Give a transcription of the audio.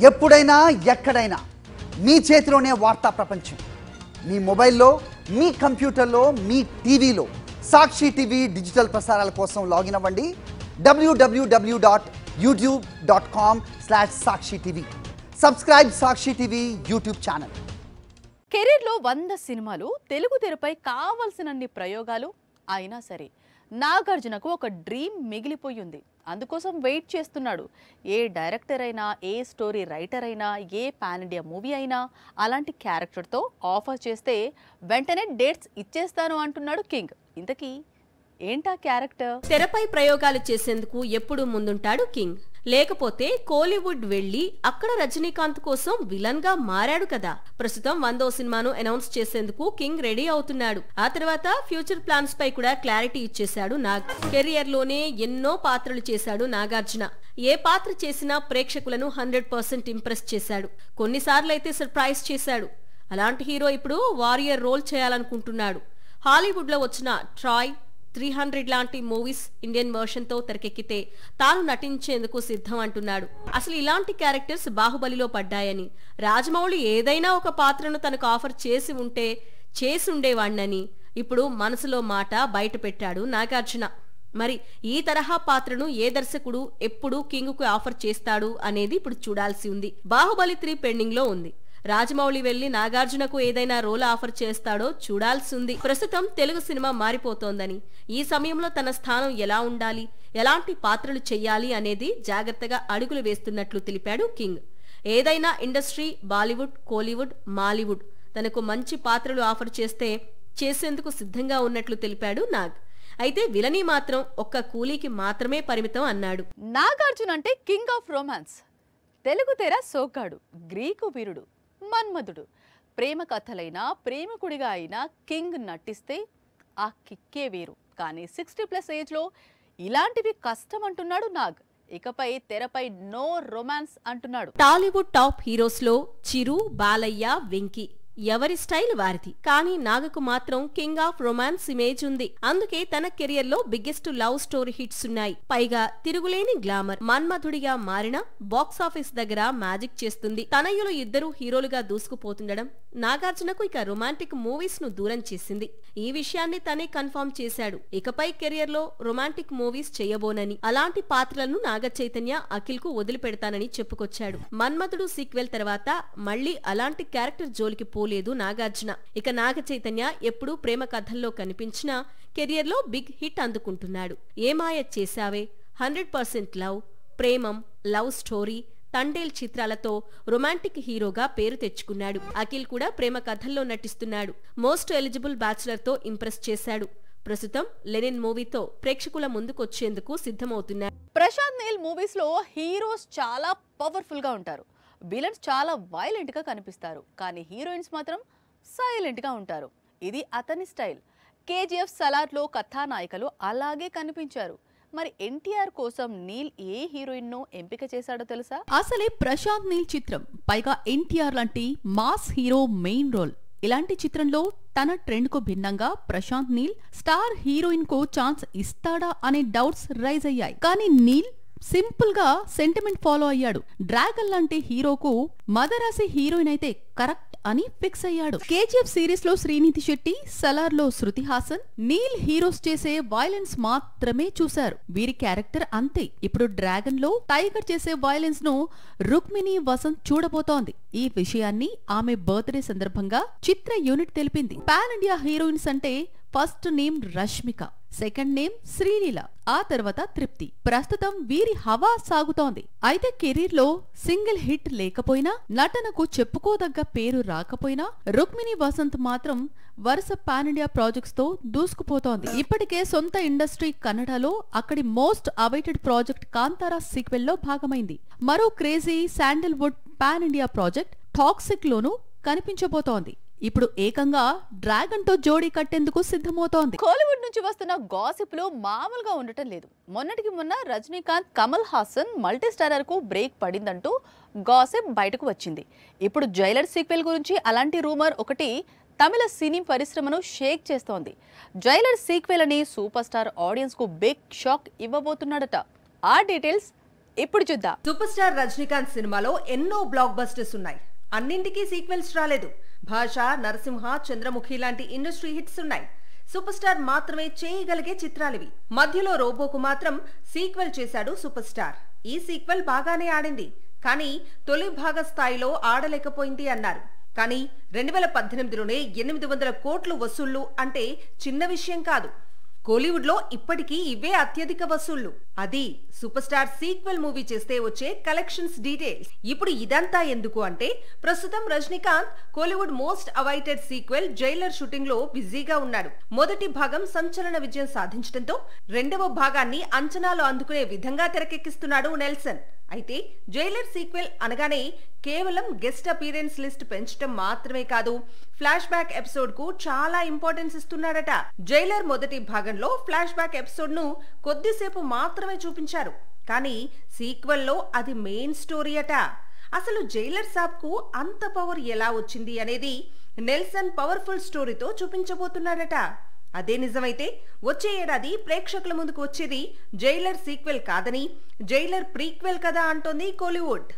ఎప్పుడైనా ఎక్కడైనా మీ చేతిలోనే వార్తా ప్రపంచం. మీ మొబైల్లో, మీ కంప్యూటర్లో, మీ టీవీలో సాక్షి టీవీ డిజిటల్ ప్రసారాల కోసం లాగిన్ అవ్వండి www.youtube.com/sakshi-tv. సబ్స్క్రైబ్ సాక్షి టీవీ యూట్యూబ్ ఛానల్. కెరీర్లో 100 సినిమాలు, తెలుగు తెరపై కావాల్సినన్ని ప్రయోగాలు అయినా సరే నాగార్జునకు ఒక డ్రీమ్ మిగిలిపోయింది. అందుకోసం వెయిట్ చేస్తున్నాడు. ఏ డైరెక్టర్ అయినా, ఏ స్టోరీ రైటర్ అయినా, ఏ పాన్ ఇండియా మూవీ అయినా అలాంటి క్యారెక్టర్తో ఆఫర్ చేస్తే వెంటనే డేట్స్ ఇచ్చేస్తాను అంటున్నాడు కింగ్. ఇంతకీ ఏంటా క్యారెక్టర్? తెరపై ప్రయోగాలు చేసేందుకు ఎప్పుడూ ముందుంటాడు కింగ్. లేకపోతే కోలీవుడ్ వెళ్లి అక్కడ రజనీకాంత్ కోసం విలన్ గా మారాడు కదా. ప్రస్తుతం 100వ సినిమాను అనౌన్స్ చేసేందుకు కింగ్ రెడీ అవుతున్నాడు. ఆ తర్వాత ఫ్యూచర్ ప్లాన్స్ పై కూడా క్లారిటీ ఇచ్చేశాడు నాగ్. కెరియర్ లోనే ఎన్నో పాత్రలు చేశాడు నాగార్జున. ఏ పాత్ర చేసినా ప్రేక్షకులను 100% ఇంప్రెస్ చేశాడు. కొన్నిసార్లు అయితే సర్ప్రైజ్ చేశాడు. అలాంటి హీరో ఇప్పుడు వారియర్ రోల్ చేయాలనుకుంటున్నాడు. హాలీవుడ్ లో వచ్చిన ట్రాయ్, 300 లాంటి మూవీస్ ఇండియన్ వర్షన్ తో తెరకెక్కితే తాను నటించేందుకు సిద్ధం అంటున్నాడు. అసలు ఇలాంటి క్యారెక్టర్స్ బాహుబలిలో పడ్డాయని, రాజమౌళి ఏదైనా ఒక పాత్రను తనకు ఆఫర్ చేసుండేవాణ్ణని ఇప్పుడు మనసులో మాట బయట పెట్టాడు నాగార్జున. మరి ఈ తరహా పాత్రను ఏ దర్శకుడు ఎప్పుడు కింగ్ కు ఆఫర్ చేస్తాడు అనేది ఇప్పుడు చూడాల్సి ఉంది. బాహుబలి 3 పెండింగ్ లో ఉంది. రాజమౌళి వెళ్లి నాగార్జునకు ఏదైనా రోల్ ఆఫర్ చేస్తాడో చూడాల్సి ఉంది. ప్రస్తుతం తెలుగు సినిమా మారిపోతోందని, ఈ సమయంలో తన స్థానం ఎలా ఉండాలి, ఎలాంటి పాత్రలు చెయ్యాలి అనేది జాగ్రత్తగా అడుగులు వేస్తున్నట్లు తెలిపాడు కింగ్. ఏదైనా ఇండస్ట్రీ, బాలీవుడ్, కోలీవుడ్, మాలీవుడ్ తనకు మంచి పాత్రలు ఆఫర్ చేస్తే చేసేందుకు సిద్ధంగా ఉన్నట్లు తెలిపాడు నాగ్. అయితే విలనీ మాత్రం ఒక్క కూలీకి మాత్రమే పరిమితం అన్నాడు. నాగార్జున అంటే కింగ్ ఆఫ్ రొమాన్స్. తెలుగు తెర సోగ్గాడు, గ్రీకు వీరుడు, మన్మధుడు. ప్రేమ కథలైనా, ప్రేమికుడిగా అయినా కింగ్ నటిస్తే ఆ కిక్కే వేరు. కానీ 60+ ఏజ్లో ఇలాంటివి కష్టం అంటున్నాడు నాగ్. ఇకపై తెరపై నో రొమాన్స్ అంటున్నాడు. టాలీవుడ్ టాప్ హీరోస్ లో చిరు, బాలయ్య, వెంకీ ఎవరి స్టైల్ వారిది. కానీ నాగకు మాత్రం కింగ్ ఆఫ్ రొమాన్స్ ఇమేజ్ ఉంది. అందుకే తన కెరియర్ లో బిగ్గెస్ట్ లవ్ స్టోరీ హిట్స్ ఉన్నాయి. పైగా తిరుగులేని గ్లామర్. మన్మధుడిగా మారిన బాక్సాఫీస్ దగ్గర మ్యాజిక్ చేస్తుంది. తనయులు ఇద్దరు హీరోలుగా దూసుకుపోతుండడం నాగార్జునకు ఇక రొమాంటిక్ మూవీస్ ను దూరం చేసింది. ఈ విషయాన్ని తనే కన్ఫర్మ్ చేశాడు. ఇకపై కెరియర్ లో రొమాంటిక్ మూవీస్ చేయబోనని, అలాంటి పాత్రలను నాగ చైతన్య, అఖిల్ కు వదిలిపెడతానని చెప్పుకొచ్చాడు. మన్మధుడు సీక్వెల్ తర్వాత మళ్లీ అలాంటి క్యారెక్టర్ జోలికి లేదు నాగార్జున. ఇక నాగ చైతన్య ఎప్పుడూ ప్రేమ కథల్లో కనిపించినా కెరియర్ లో బిగ్ హిట్ అందుకుంటున్నాడు. Ye Maaya Chesave, 100% love, Premam, love story, Thandel చిత్రాలతో రొమాంటిక్ హీరోగా పేరు తెచ్చుకున్నాడు. అఖిల్ కూడా ప్రేమ కథల్లో నటిస్తున్నాడు. మోస్ట్ ఎలిజిబుల్ బ్యాచులర్ తో ఇంప్రెస్ చేశాడు. ప్రస్తుతం లెనిన్ మూవీతో ప్రేక్షకుల ముందుకొచ్చేందుకు సిద్ధమవుతున్నాడు. ప్రశాంత్ నీల్ మూవీస్ లో హీరోస్ చాలా పవర్ఫుల్ గా ఉంటారు. విలన్స్ చాలా వైలెంట్ గా కనిపిస్తారు. కానీ హీరోయిన్స్ మాత్రం సైలెంట్ గా ఉంటారు. ఇది అతని స్టైల్. KGF సలార్ లో కథానాయికలు అలాగే కనిపించారు. మరి ఎన్టీఆర్ కోసం నీల్ ఏ హీరోయిన్ ను ఎంపిక చేశాడో తెలుసా? అసలే ప్రశాంత్ నీల్ చిత్రం, పైగా ఎన్టీఆర్ లాంటి మాస్ హీరో మెయిన్ రోల్. ఇలాంటి చిత్రంలో తన ట్రెండ్ కు భిన్నంగా ప్రశాంత్ నీల్ స్టార్ హీరోయిన్ కు ఛాన్స్ ఇస్తాడా అనే డౌట్స్ రైజ్ అయ్యాయి. కానీ నీల్ సింపుల్ గా సెంటిమెంట్ ఫాలో అయ్యాడు. డ్రాగన్ లాంటి హీరోకు మదరాసి హీరోయిన్ అయితే కరెక్ట్ అని ఫిక్స్ అయ్యాడు. KGF సిరీస్ లో శ్రీనిధి శెట్టి, సలార్ లో శృతి హాసన్, నీల్ హీరోస్ చేసే వైలెన్స్ మాత్రమే చూశారు. వీరి క్యారెక్టర్ అంతే. ఇప్పుడు డ్రాగన్ లో టైగర్ చేసే వైలెన్స్ ను రుక్మిణి వసంత్ చూడబోతోంది. ఈ విషయాన్ని ఆమె బర్త్డే సందర్భంగా చిత్ర యూనిట్ తెలిపింది. పాన్ ఇండియా హీరోయిన్స్ అంటే first name Rashmika, second name Sreeleela, ఆ తర్వాత తృప్తి. ప్రస్తుతం వీరి హవా సాగుతోంది. అయితే కెరీర్ లో సింగిల్ హిట్ లేకపోయినా, నటనకు చెప్పుకోదగ్గ పేరు రాకపోయినా రుక్మిణి వసంత్ మాత్రం వరుస పాన్ ఇండియా ప్రాజెక్ట్స్ తో దూసుకుపోతోంది. ఇప్పటికే సొంత ఇండస్ట్రీ కన్నడలో అక్కడి most awaited project Kantara sequel లో భాగమైంది. మరో crazy sandalwood pan India project toxic లోనూ కనిపించబోతోంది. ఇప్పుడు ఏకంగా డ్రాగన్ తో జోడీ కట్టేందుకు సిద్ధమవుతోంది. కోలీవుడ్ నుంచి వస్తున్న గాసిప్ లో మామూలుగా ఉండటం లేదు. మొన్నటికి మొన్న రజనీకాంత్, కమల్ హాసన్ మల్టీ స్టారర్ కు బ్రేక్ పడిందంటూ గాసిప్ బయటకు వచ్చింది. ఇప్పుడు జైలర్ సీక్వెల్ గురించి అలాంటి రూమర్ ఒకటి తమిళ సినీ పరిశ్రమను షేక్ చేస్తోంది. జైలర్ సీక్వెల్ అని సూపర్ స్టార్ ఆడియన్స్ కు బిగ్ షాక్ ఇవ్వబోతున్నాడట. ఆ డీటెయిల్స్ ఇప్పుడు చూద్దాం. సూపర్ స్టార్ రజనీకాంత్ సినిమాలో ఎన్నో బ్లాక్ బస్టర్స్ ఉన్నాయి. అన్నింటికీ సీక్వెల్స్ రాలేదు. భాష, నరసింహ, చంద్రముఖి లాంటి ఇండస్ట్రీ హిట్స్ ఉన్నాయి. సూపర్ స్టార్ మాత్రమే చేయగలిగే చిత్రాలివి. మధ్యలో రోబోకు మాత్రం సీక్వెల్ చేశాడు సూపర్ స్టార్. ఈ సీక్వెల్ బాగానే ఆడింది, కానీ తొలి భాగ స్థాయిలో ఆడలేకపోయింది అన్నారు. కానీ 2018లోనే 800 కోట్లు వసూళ్లు అంటే చిన్న విషయం కాదు. కోలీవుడ్ లో ఇప్పటికీ ఇవే అత్యధిక వసూళ్లు. అది సూపర్ స్టార్ సీక్వెల్ మూవీ చేస్తే వచ్చే కలెక్షన్స్ డీటెయిల్స్. ఇప్పుడు ఇదంతా ఎందుకు అంటే, ప్రస్తుతం Rajinikanth Kollywood most awaited sequel Jailer shooting లో బిజీగా ఉన్నాడు. మొదటి భాగం సంచలన విజయం సాధించడంతో రెండవ భాగాన్ని అంచనాలు అందుకునే విధంగా తెరకెక్కిస్తున్నాడు నెల్సన్. అయితే జైలర్ సీక్వెల్ అనగానే కేవలం గెస్ట్ అపీరెన్స్ లిస్ట్ పెంచడం మాత్రమే కాదు, ఫ్లాష్ బ్యాక్ ఎపిసోడ్ కు చాలా ఇంపార్టెన్స్ ఇస్తున్నాడట. జైలర్ మొదటి భాగంలో ఫ్లాష్ బ్యాక్ ఎపిసోడ్ ను కొద్దిసేపు మాత్రమే చూపించారు, కానీ సీక్వెల్ లో అది మెయిన్ స్టోరీ అట. అసలు జైలర్ సాబ్ కు అంత పవర్ ఎలా వచ్చింది అనేది నెల్సన్ పవర్ఫుల్ స్టోరీతో చూపించబోతున్నాడట. అదే నిజమైతే వచ్చే ఏడాది ప్రేక్షకుల ముందుకు వచ్చేది జైలర్ సీక్వెల్ కాదని, జైలర్ ప్రీక్వెల్ కదా అంటోంది కోలీవుడ్.